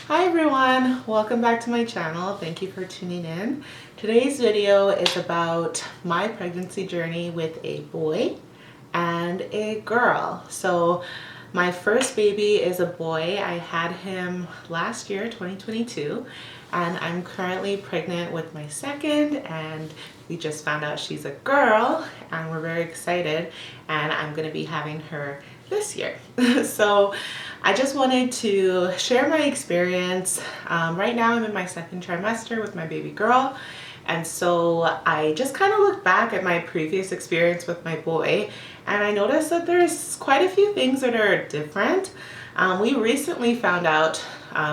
Hi everyone, welcome back to my channel. Thank you for tuning in. Today's video is about my pregnancy journey with a boy and a girl. So my first baby is a boy. I had him last year, 2022, and I'm currently pregnant with my second, and we just found out she's a girl and we're very excited, and I'm going to be having her this year. So I just wanted to share my experience. Right now I'm in my second trimester with my baby girl, and so I just kind of looked back at my previous experience with my boy, and I noticed that there's quite a few things that are different. We recently found out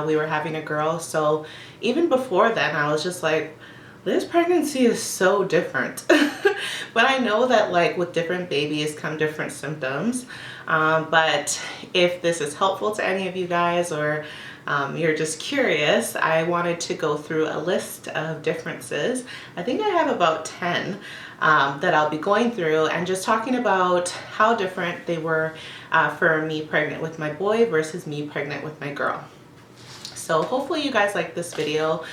we were having a girl, so even before then I was just like, this pregnancy is so different. But I know that like with different babies come different symptoms. But if this is helpful to any of you guys, or you're just curious, I wanted to go through a list of differences. I think I have about 10 that I'll be going through and just talking about how different they were for me pregnant with my boy versus me pregnant with my girl. So hopefully you guys like this video.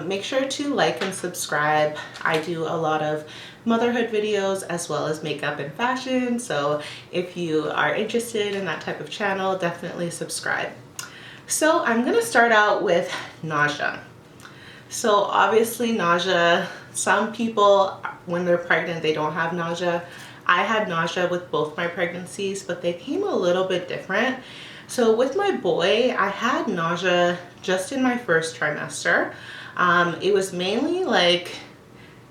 Make sure to like and subscribe. I do a lot of motherhood videos as well as makeup and fashion. So if you are interested in that type of channel, definitely subscribe. So I'm gonna start out with nausea. So obviously nausea, some people when they're pregnant, they don't have nausea. I had nausea with both my pregnancies, but they came a little bit different. So with my boy, I had nausea just in my first trimester. It was mainly like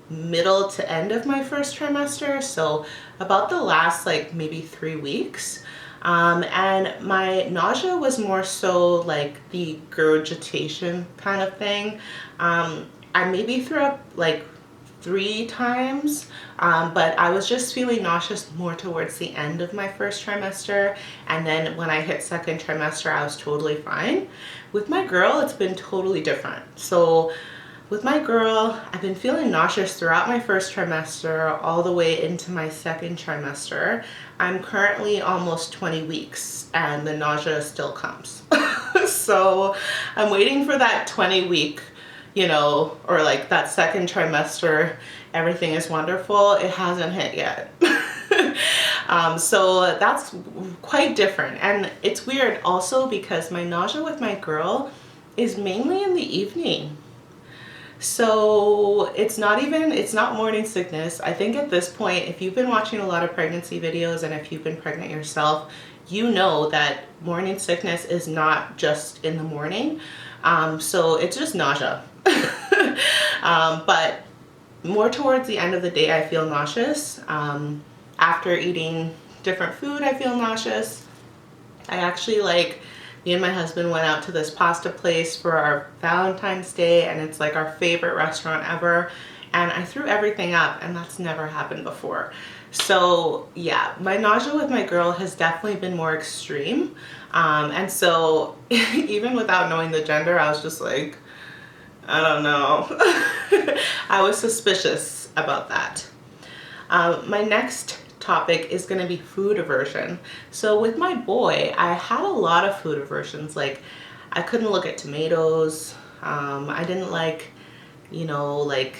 middle to end of my first trimester, so about the last like maybe 3 weeks. And my nausea was more so like the regurgitation kind of thing. I maybe threw up like 3 times, but I was just feeling nauseous more towards the end of my first trimester, and then when I hit second trimester I was totally fine. With my girl it's been totally different. So with my girl, I've been feeling nauseous throughout my first trimester all the way into my second trimester. I'm currently almost 20 weeks and the nausea still comes. So I'm waiting for that 20-week, you know, or like that second trimester, everything is wonderful. It hasn't hit yet. So that's quite different. And it's weird also because my nausea with my girl is mainly in the evening. So it's not morning sickness. I think at this point, if you've been watching a lot of pregnancy videos and if you've been pregnant yourself, you know that morning sickness is not just in the morning. So it's just nausea. But more towards the end of the day, I feel nauseous. After eating different food, I feel nauseous. I actually me and my husband went out to this pasta place for our Valentine's Day, and it's like our favorite restaurant ever. And I threw everything up, and that's never happened before. So yeah, my nausea with my girl has definitely been more extreme. And so even without knowing the gender, I was just like, I don't know. I was suspicious about that. My next topic is going to be food aversion. So with my boy, I had a lot of food aversions. Like I couldn't look at tomatoes. I didn't like, you know, like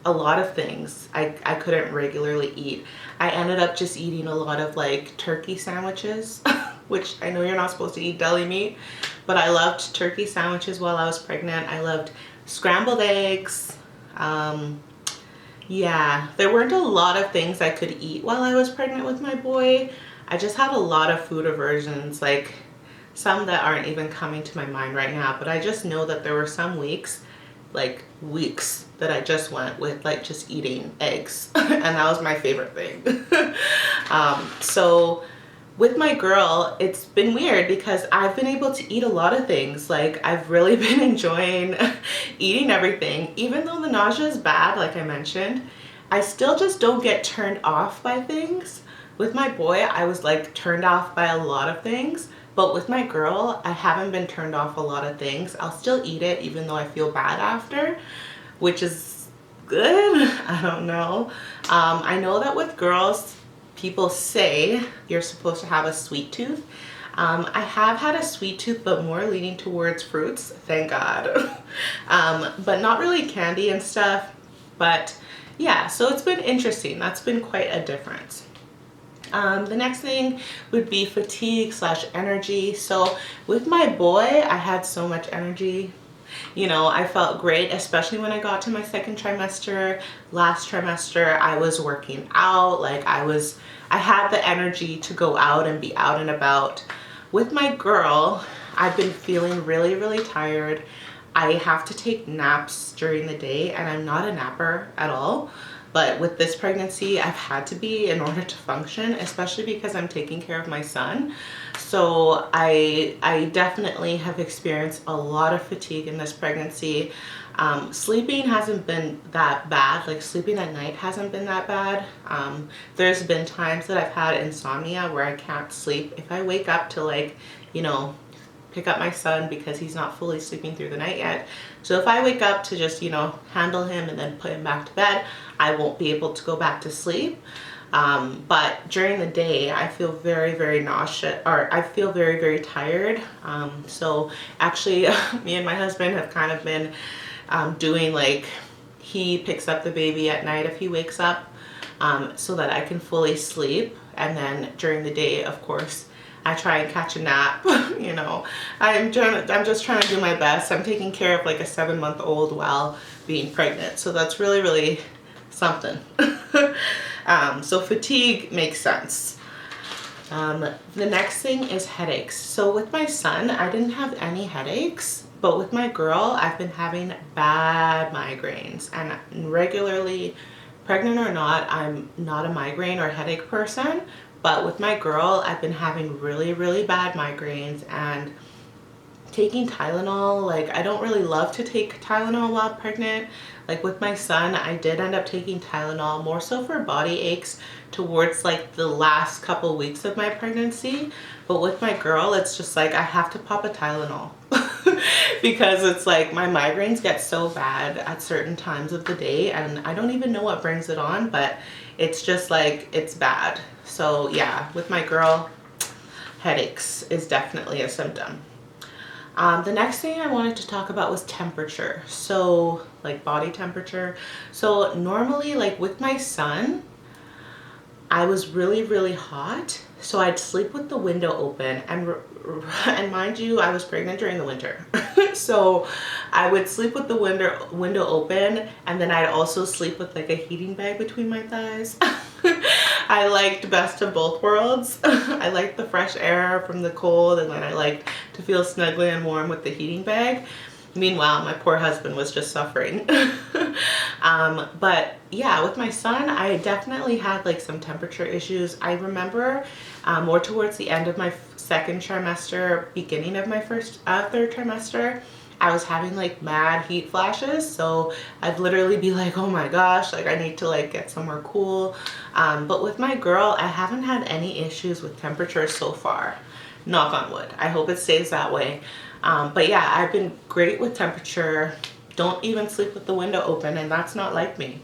a lot of things I couldn't regularly eat. I ended up just eating a lot of like turkey sandwiches, which I know you're not supposed to eat deli meat, but I loved turkey sandwiches while I was pregnant. I loved scrambled eggs. Yeah, there weren't a lot of things I could eat while I was pregnant with my boy. I just had a lot of food aversions, like some that aren't even coming to my mind right now, but I just know that there were some weeks, like weeks, that I just went with like just eating eggs and that was my favorite thing. So with my girl, it's been weird because I've been able to eat a lot of things. Like I've really been enjoying eating everything. Even though the nausea is bad, like I mentioned, I still just don't get turned off by things. With my boy, I was like turned off by a lot of things. But with my girl, I haven't been turned off a lot of things. I'll still eat it even though I feel bad after, which is good. I don't know. I know that with girls, people say you're supposed to have a sweet tooth. I have had a sweet tooth, but more leaning towards fruits, thank God. But not really candy and stuff. But yeah, so it's been interesting. That's been quite a difference. The next thing would be fatigue slash energy. So with my boy, I had so much energy. You know, I felt great, especially when I got to my second trimester. Last trimester, I was working out. Like I had the energy to go out and be out and about. With my girl, I've been feeling really, really tired. I have to take naps during the day, and I'm not a napper at all. But with this pregnancy, I've had to be in order to function, especially because I'm taking care of my son. So I definitely have experienced a lot of fatigue in this pregnancy. Sleeping hasn't been that bad. Like sleeping at night hasn't been that bad. There's been times that I've had insomnia where I can't sleep. If I wake up to like, you know, pick up my son because he's not fully sleeping through the night yet. So if I wake up to just, you know, handle him and then put him back to bed, I won't be able to go back to sleep. But during the day, I feel very, very nauseous, or I feel very, very tired. So actually, me and my husband have kind of been doing like, he picks up the baby at night if he wakes up, so that I can fully sleep. And then during the day, of course, I try and catch a nap. You know, I'm just trying to do my best. I'm taking care of like a 7-month-old while being pregnant. So that's really, really something. So fatigue makes sense. The next thing is headaches. So with my son, I didn't have any headaches, but with my girl, I've been having bad migraines, and regularly, pregnant or not, I'm not a migraine or headache person. But with my girl, I've been having really, really bad migraines, and taking Tylenol, like I don't really love to take Tylenol while pregnant. Like with my son, I did end up taking Tylenol more so for body aches towards like the last couple weeks of my pregnancy. But with my girl, it's just like I have to pop a Tylenol because it's like my migraines get so bad at certain times of the day, and I don't even know what brings it on, but it's just like it's bad. So yeah, with my girl, headaches is definitely a symptom. The next thing I wanted to talk about was temperature. So like body temperature. So normally, like with my son, I was really, really hot. So I'd sleep with the window open, and mind you, I was pregnant during the winter. So I would sleep with the window open, and then I'd also sleep with like a heating bag between my thighs. I liked best of both worlds. I liked the fresh air from the cold, and then I liked to feel snuggly and warm with the heating bag. Meanwhile, my poor husband was just suffering. But yeah, with my son, I definitely had like some temperature issues. I remember more towards the end of my second trimester, beginning of my third trimester, I was having like mad heat flashes. So I'd literally be like, oh my gosh, like I need to like get somewhere cool. But with my girl, I haven't had any issues with temperature so far. Knock on wood. I hope it stays that way. But yeah, I've been great with temperature. Don't even sleep with the window open, and that's not like me.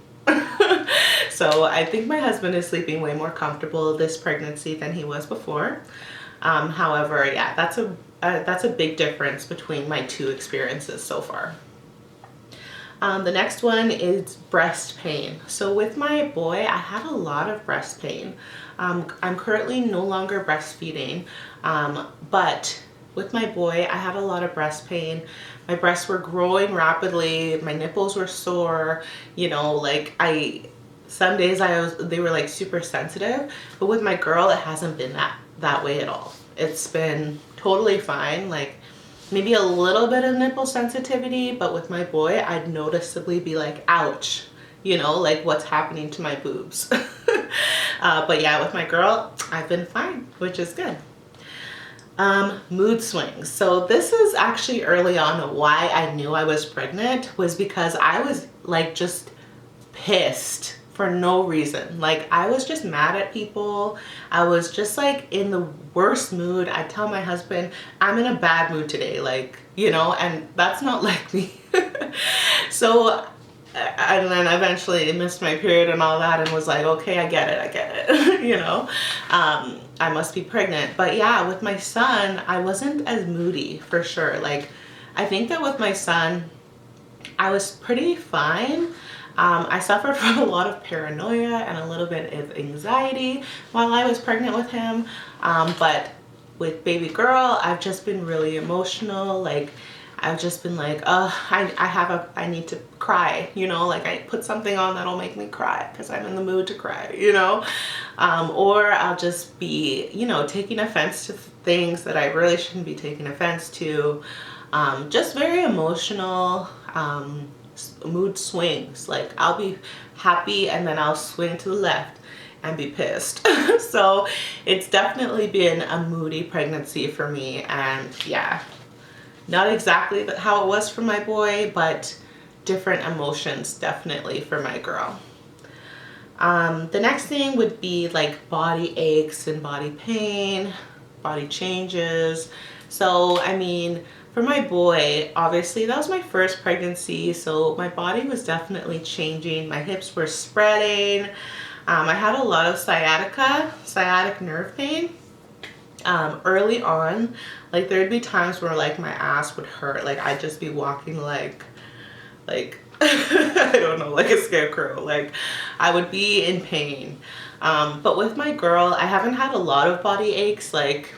So I think my husband is sleeping way more comfortable this pregnancy than he was before. However, yeah, that's a big difference between my two experiences so far. The next one is breast pain. So with my boy, I had a lot of breast pain. I'm currently no longer breastfeeding, but with my boy, I had a lot of breast pain. My breasts were growing rapidly. My nipples were sore. You know, like some days they were like super sensitive. But with my girl, it hasn't been that way at all. It's been totally fine. Like maybe a little bit of nipple sensitivity, but with my boy, I'd noticeably be like, ouch, you know, like what's happening to my boobs. But yeah, with my girl, I've been fine, which is good. Mood swings. So this is actually early on why I knew I was pregnant, was because I was like just pissed for no reason. Like I was just mad at people. I was just like in the worst mood. I tell my husband, I'm in a bad mood today, like, you know, and that's not like me. So and then eventually missed my period and all that and was like, okay, I get it, you know, I must be pregnant. But yeah, with my son, I wasn't as moody for sure. Like, I think that with my son, I was pretty fine. I suffered from a lot of paranoia and a little bit of anxiety while I was pregnant with him. But with baby girl, I've just been really emotional. Like, I've just been like, I need to cry, you know, like I put something on that'll make me cry because I'm in the mood to cry, you know, or I'll just be, you know, taking offense to things that I really shouldn't be taking offense to. Just very emotional, mood swings. Like, I'll be happy and then I'll swing to the left and be pissed. So it's definitely been a moody pregnancy for me. And yeah, not exactly how it was for my boy, but different emotions definitely for my girl. The next thing would be like body aches and body pain, body changes. So, I mean, for my boy, obviously that was my first pregnancy, so my body was definitely changing. My hips were spreading. I had a lot of sciatic nerve pain. Early on, like there'd be times where like my ass would hurt. Like I'd just be walking like I don't know, like a scarecrow. Like I would be in pain. But with my girl, I haven't had a lot of body aches. Like,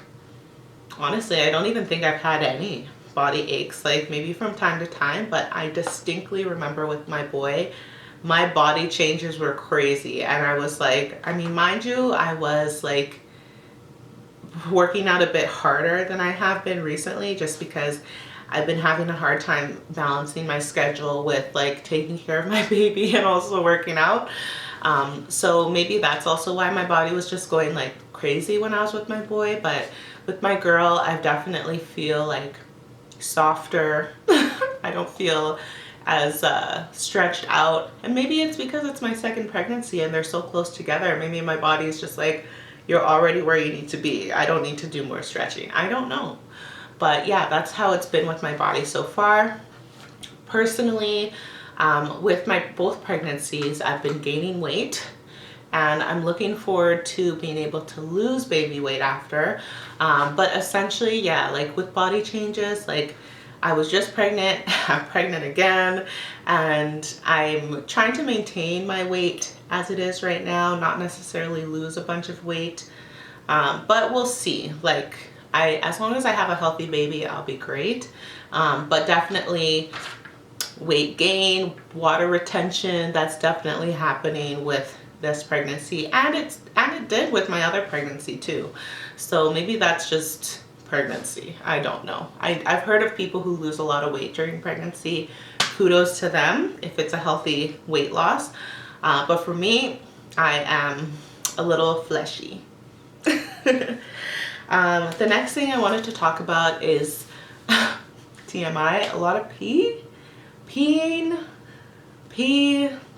honestly, I don't even think I've had any body aches, like maybe from time to time, but I distinctly remember with my boy, my body changes were crazy. And I was like, I mean, mind you, I was like working out a bit harder than I have been recently, just because I've been having a hard time balancing my schedule with like taking care of my baby and also working out. So maybe that's also why my body was just going like crazy when I was with my boy. But with my girl, I definitely feel like softer. I don't feel as stretched out, and maybe it's because it's my second pregnancy and they're so close together. Maybe my body is just like, you're already where you need to be, I don't need to do more stretching. I don't know, but yeah, that's how it's been with my body so far. Personally, with my both pregnancies, I've been gaining weight, and I'm looking forward to being able to lose baby weight after. But essentially, yeah, like with body changes, like I was just pregnant, I'm pregnant again, and I'm trying to maintain my weight as it is right now, not necessarily lose a bunch of weight. But we'll see. Like, as long as I have a healthy baby, I'll be great. But definitely weight gain, water retention, that's definitely happening with this pregnancy, and it did with my other pregnancy too. So maybe that's just pregnancy, I don't know. I've heard of people who lose a lot of weight during pregnancy. Kudos to them if it's a healthy weight loss. But for me, I am a little fleshy. The next thing I wanted to talk about is TMI, a lot of peeing.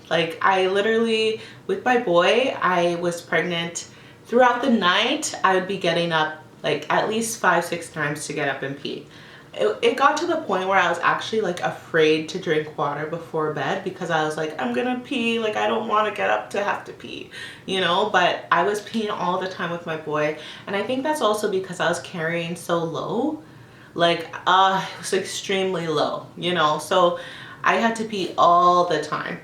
Like, I literally, with my boy, I was pregnant. Throughout the night, I would be getting up like at least 5-6 times to get up and pee. It got to the point where I was actually like afraid to drink water before bed, because I was like, I'm gonna pee, like I don't want to get up to have to pee, you know. But I was peeing all the time with my boy, and I think that's also because I was carrying so low. Like it was extremely low, you know, so I had to pee all the time.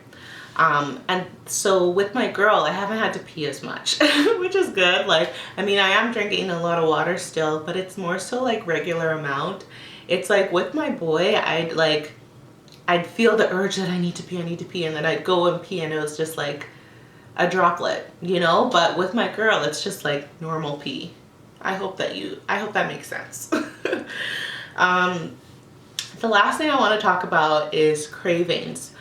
And so with my girl, I haven't had to pee as much, which is good. Like, I mean, I am drinking a lot of water still, but it's more so like regular amount. It's like with my boy, I'd feel the urge that I need to pee, and then I'd go and pee, and it was just like a droplet, you know. But with my girl, it's just like normal pee. I hope that makes sense. The last thing I want to talk about is cravings.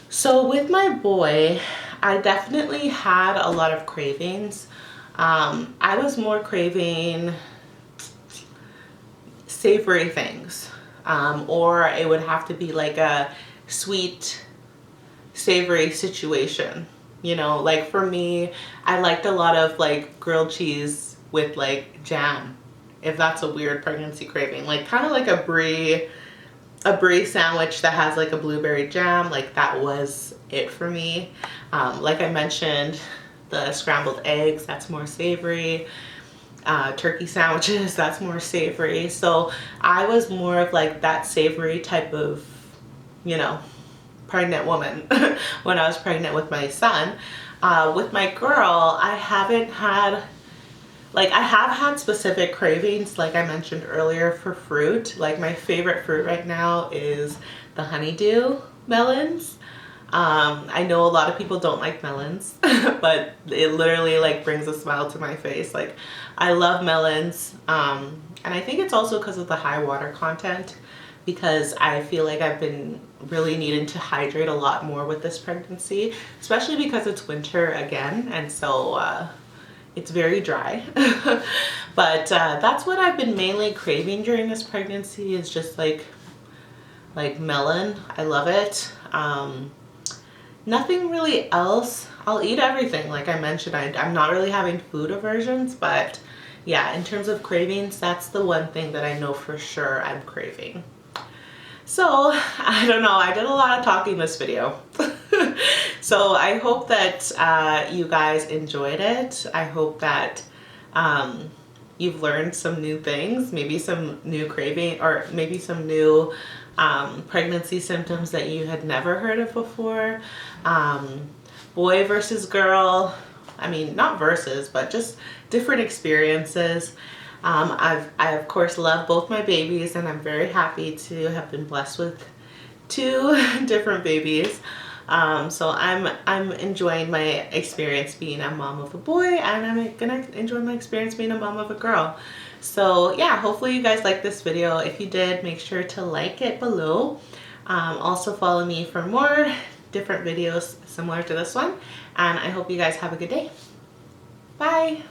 So with my boy, I definitely had a lot of cravings. I was more craving savory things, or it would have to be like a sweet, savory situation. You know, like for me, I liked a lot of like grilled cheese with like jam, if that's a weird pregnancy craving, like kind of like a brie a brie sandwich that has like a blueberry jam, like that was it for me. Like I mentioned, the scrambled eggs, that's more savory. Turkey sandwiches, that's more savory. So I was more of like that savory type of, you know, pregnant woman when I was pregnant with my son. With my girl, I haven't had, like, I have had specific cravings, like I mentioned earlier, for fruit. Like my favorite fruit right now is the honeydew melons. I know a lot of people don't like melons, but it literally like brings a smile to my face. Like I love melons. And I think it's also because of the high water content, because I feel like I've been really needing to hydrate a lot more with this pregnancy, especially because it's winter again. And so, it's very dry. But that's what I've been mainly craving during this pregnancy, is just like melon. I love it. Nothing really else. I'll eat everything. Like I mentioned, I'm not really having food aversions, but yeah, in terms of cravings, that's the one thing that I know for sure I'm craving. So I don't know, I did a lot of talking this video. So I hope that you guys enjoyed it. I hope that you've learned some new things, maybe some new craving, or maybe some new pregnancy symptoms that you had never heard of before. Boy versus girl, I mean, not versus, but just different experiences. I of course love both my babies, and I'm very happy to have been blessed with 2 different babies. So I'm enjoying my experience being a mom of a boy, and I'm gonna enjoy my experience being a mom of a girl. So yeah, hopefully you guys liked this video. If you did, make sure to like it below. Also follow me for more different videos similar to this one, and I hope you guys have a good day. Bye.